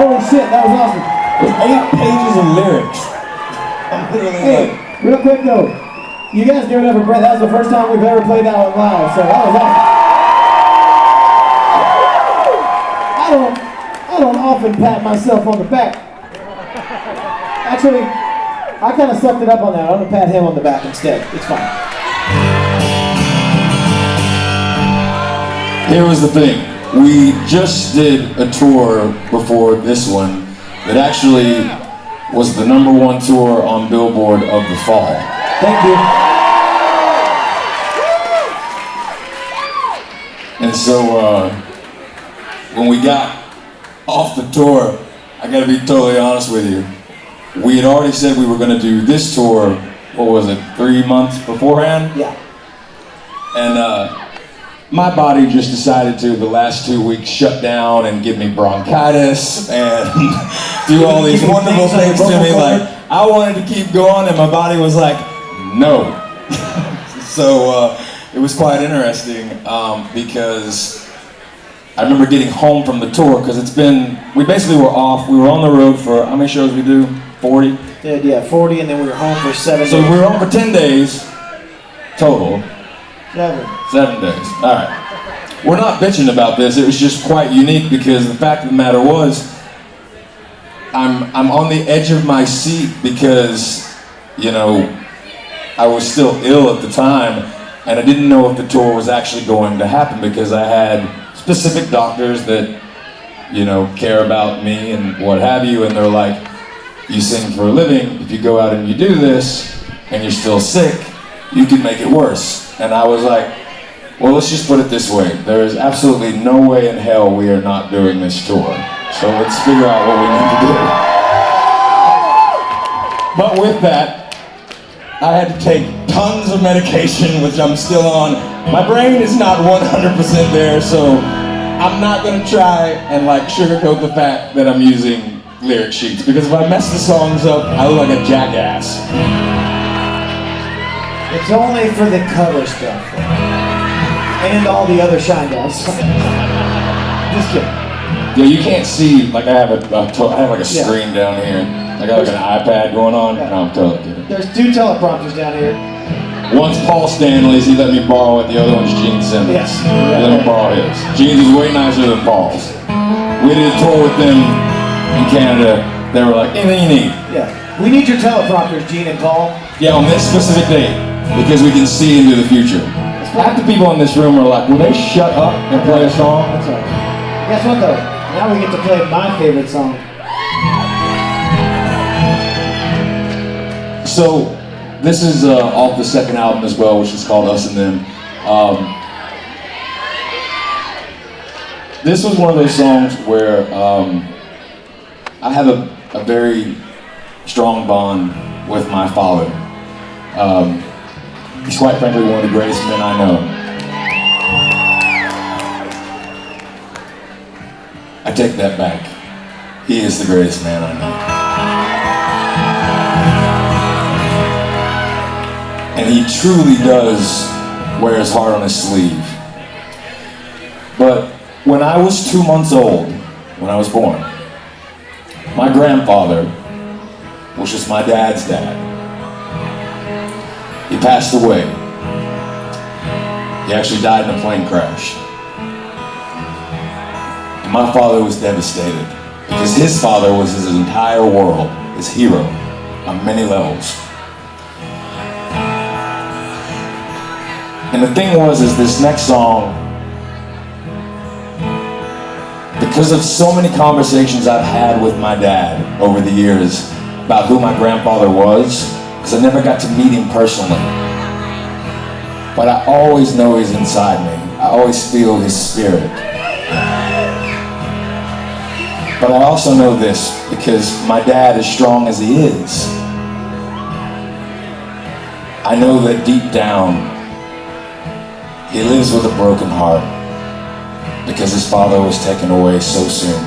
Holy shit, that was awesome. There's 8 pages of lyrics. I'm literally Hey, like... real quick though, you guys give it up for Brent. That was the first time we've ever played that one live, so that was awesome. I don't often pat myself on the back. Actually, I kind of sucked it up on that. I'm gonna pat him on the back instead. It's fine. Here was the thing. We just did a tour before this one that actually was the #1 tour on Billboard of the fall. Thank you. And so when we got off the tour, I gotta be totally honest with you, we had already said we were gonna do this tour, what was it, 3 months beforehand? Yeah. And my body just decided to, the last 2 weeks, shut down and give me bronchitis and do all these wonderful things to me. Like, I wanted to keep going and my body was like, no. So it was quite interesting because I remember getting home from the tour because we basically were off. We were on the road for, how many shows we do? 40? Yeah, 40, and then we were home for 7 days. So we were home for 10 days total. 7 days. All right. We're not bitching about this. It was just quite unique because the fact of the matter was, I'm on the edge of my seat because, you know, I was still ill at the time, and I didn't know if the tour was actually going to happen because I had specific doctors that, you know, care about me and what have you, and they're like, you sing for a living. If you go out and you do this, and you're still sick, you can make it worse. And I was like, well, let's just put it this way. There is absolutely no way in hell we are not doing this tour. So let's figure out what we need to do. But with that, I had to take tons of medication, which I'm still on. My brain is not 100% there, so I'm not gonna try and like sugarcoat the fact that I'm using lyric sheets, because if I mess the songs up, I look like a jackass. It's only for the cover stuff. And all the other Shinedown songs. Just kidding. Yeah, you can't see, like I have like a screen down here. I got like an iPad going on. Yeah. No, I'm totally kidding. There's 2 teleprompters down here. One's Paul Stanley's, he let me borrow it. The other one's Gene Simmons. Yes. He let me borrow his. Gene's is way nicer than Paul's. We did a tour with them in Canada. They were like, anything you need. Yeah. We need your teleprompters, Gene and Paul. Yeah, on this specific date, because we can see into the future. Half the people in this room are like, will they shut up and play a song? That's right. Guess what though? Now we get to play my favorite song. So, this is off the second album as well, which is called Us and Them. This was one of those songs where I have a very strong bond with my father. He's quite frankly one of the greatest men I know. I take that back. He is the greatest man I know. And he truly does wear his heart on his sleeve. But when I was 2 months old, when I was born, my grandfather, which was my dad's dad, he passed away. He actually died in a plane crash. And my father was devastated because his father was his entire world, his hero, on many levels. And the thing was, is this next song, because of so many conversations I've had with my dad over the years about who my grandfather was, because I never got to meet him personally. But I always know he's inside me. I always feel his spirit. But I also know this, because my dad, as strong as he is, I know that deep down, he lives with a broken heart, because his father was taken away so soon.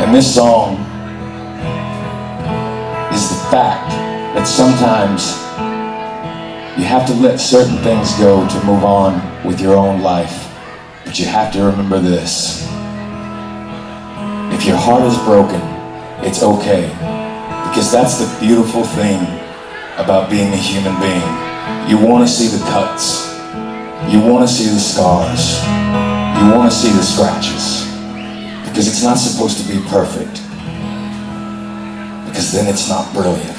And this song is the fact that sometimes you have to let certain things go to move on with your own life. But you have to remember this. your heart is broken, it's okay. Because that's the beautiful thing about being a human being. You want to see the cuts. You want to see the scars. You want to see the scratches. Because it's not supposed to be perfect. Because then it's not brilliant.